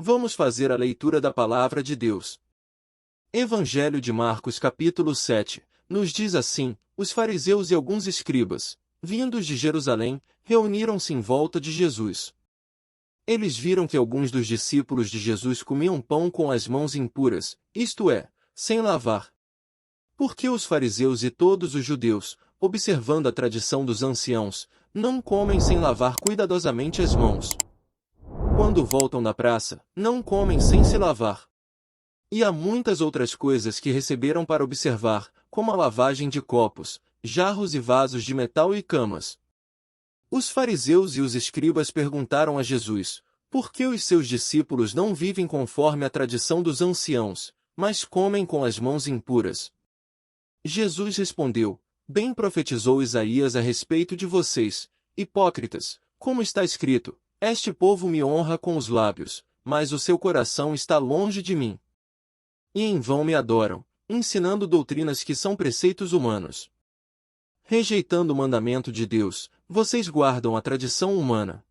Vamos fazer a leitura da Palavra de Deus. Evangelho de Marcos capítulo 7, nos diz assim: os fariseus e alguns escribas, vindos de Jerusalém, reuniram-se em volta de Jesus. Eles viram que alguns dos discípulos de Jesus comiam pão com as mãos impuras, isto é, sem lavar. Porque os fariseus e todos os judeus, observando a tradição dos anciãos, não comem sem lavar cuidadosamente as mãos. Quando voltam da praça, não comem sem se lavar. E há muitas outras coisas que receberam para observar, como a lavagem de copos, jarros e vasos de metal e camas. Os fariseus e os escribas perguntaram a Jesus: por que os seus discípulos não vivem conforme a tradição dos anciãos, mas comem com as mãos impuras? Jesus respondeu: bem profetizou Isaías a respeito de vocês, hipócritas, como está escrito: este povo me honra com os lábios, mas o seu coração está longe de mim. E em vão me adoram, ensinando doutrinas que são preceitos humanos. Rejeitando o mandamento de Deus, vocês guardam a tradição humana.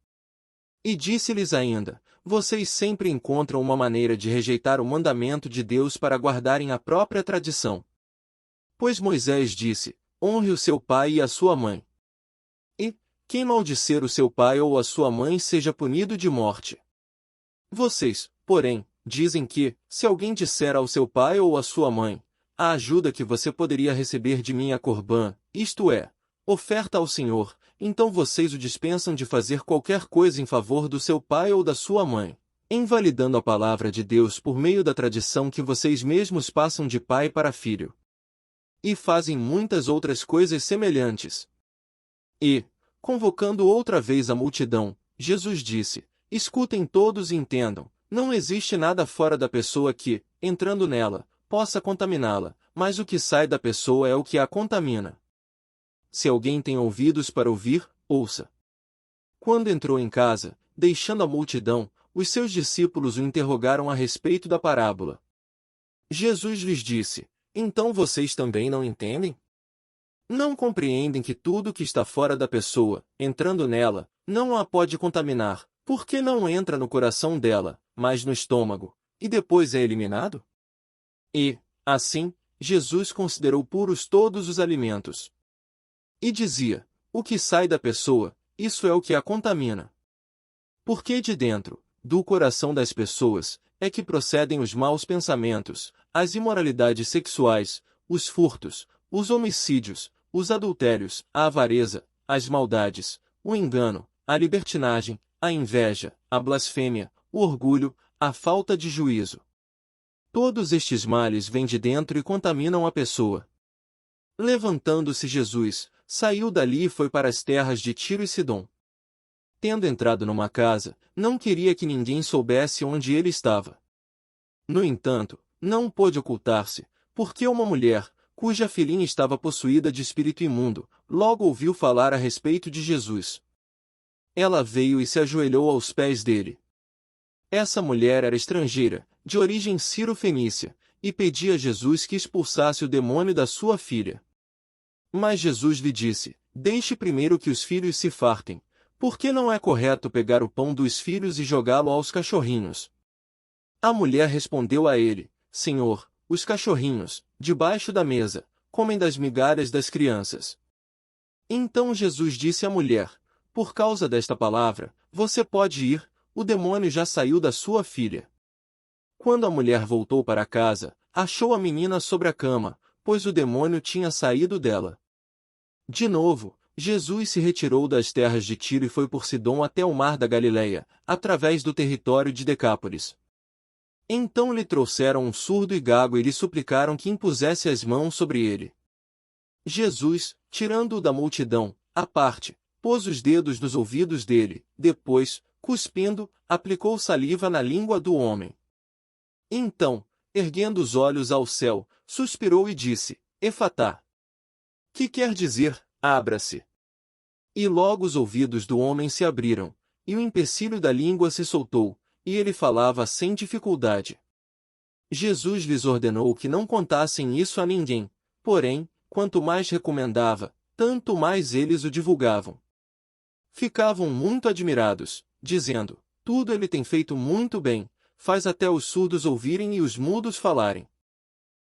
E disse-lhes ainda: vocês sempre encontram uma maneira de rejeitar o mandamento de Deus para guardarem a própria tradição. Pois Moisés disse: honre o seu pai e a sua mãe. E, quem maldizer o seu pai ou a sua mãe seja punido de morte. Vocês, porém, dizem que, se alguém disser ao seu pai ou à sua mãe: a ajuda que você poderia receber de mim é corbã, isto é, oferta ao Senhor, então vocês o dispensam de fazer qualquer coisa em favor do seu pai ou da sua mãe, invalidando a palavra de Deus por meio da tradição que vocês mesmos passam de pai para filho. E fazem muitas outras coisas semelhantes. E, convocando outra vez a multidão, Jesus disse: escutem todos e entendam, não existe nada fora da pessoa que, entrando nela, possa contaminá-la, mas o que sai da pessoa é o que a contamina. Se alguém tem ouvidos para ouvir, ouça. Quando entrou em casa, deixando a multidão, os seus discípulos o interrogaram a respeito da parábola. Jesus lhes disse: então vocês também não entendem? Não compreendem que tudo que está fora da pessoa, entrando nela, não a pode contaminar, porque não entra no coração dela, mas no estômago, e depois é eliminado? E, assim, Jesus considerou puros todos os alimentos. E dizia: o que sai da pessoa, isso é o que a contamina. Porque de dentro, do coração das pessoas, é que procedem os maus pensamentos, as imoralidades sexuais, os furtos, os homicídios, os adultérios, a avareza, as maldades, o engano, a libertinagem, a inveja, a blasfêmia, o orgulho, a falta de juízo. Todos estes males vêm de dentro e contaminam a pessoa. Levantando-se Jesus, saiu dali e foi para as terras de Tiro e Sidom. Tendo entrado numa casa, não queria que ninguém soubesse onde ele estava. No entanto, não pôde ocultar-se, porque uma mulher, cuja filhinha estava possuída de espírito imundo, logo ouviu falar a respeito de Jesus. Ela veio e se ajoelhou aos pés dele. Essa mulher era estrangeira, de origem ciro-fenícia, e pedia a Jesus que expulsasse o demônio da sua filha. Mas Jesus lhe disse: deixe primeiro que os filhos se fartem, porque não é correto pegar o pão dos filhos e jogá-lo aos cachorrinhos. A mulher respondeu a ele: Senhor, os cachorrinhos, debaixo da mesa, comem das migalhas das crianças. Então Jesus disse à mulher: por causa desta palavra, você pode ir, o demônio já saiu da sua filha. Quando a mulher voltou para casa, achou a menina sobre a cama, pois o demônio tinha saído dela. De novo, Jesus se retirou das terras de Tiro e foi por Sidom até o mar da Galileia, através do território de Decápolis. Então lhe trouxeram um surdo e gago e lhe suplicaram que impusesse as mãos sobre ele. Jesus, tirando-o da multidão, à parte, pôs os dedos nos ouvidos dele, depois, cuspindo, aplicou saliva na língua do homem. Então, erguendo os olhos ao céu, suspirou e disse: Efatá. Que quer dizer, abra-se. E logo os ouvidos do homem se abriram, e o empecilho da língua se soltou, e ele falava sem dificuldade. Jesus lhes ordenou que não contassem isso a ninguém, porém, quanto mais recomendava, tanto mais eles o divulgavam. Ficavam muito admirados, dizendo: tudo ele tem feito muito bem, faz até os surdos ouvirem e os mudos falarem.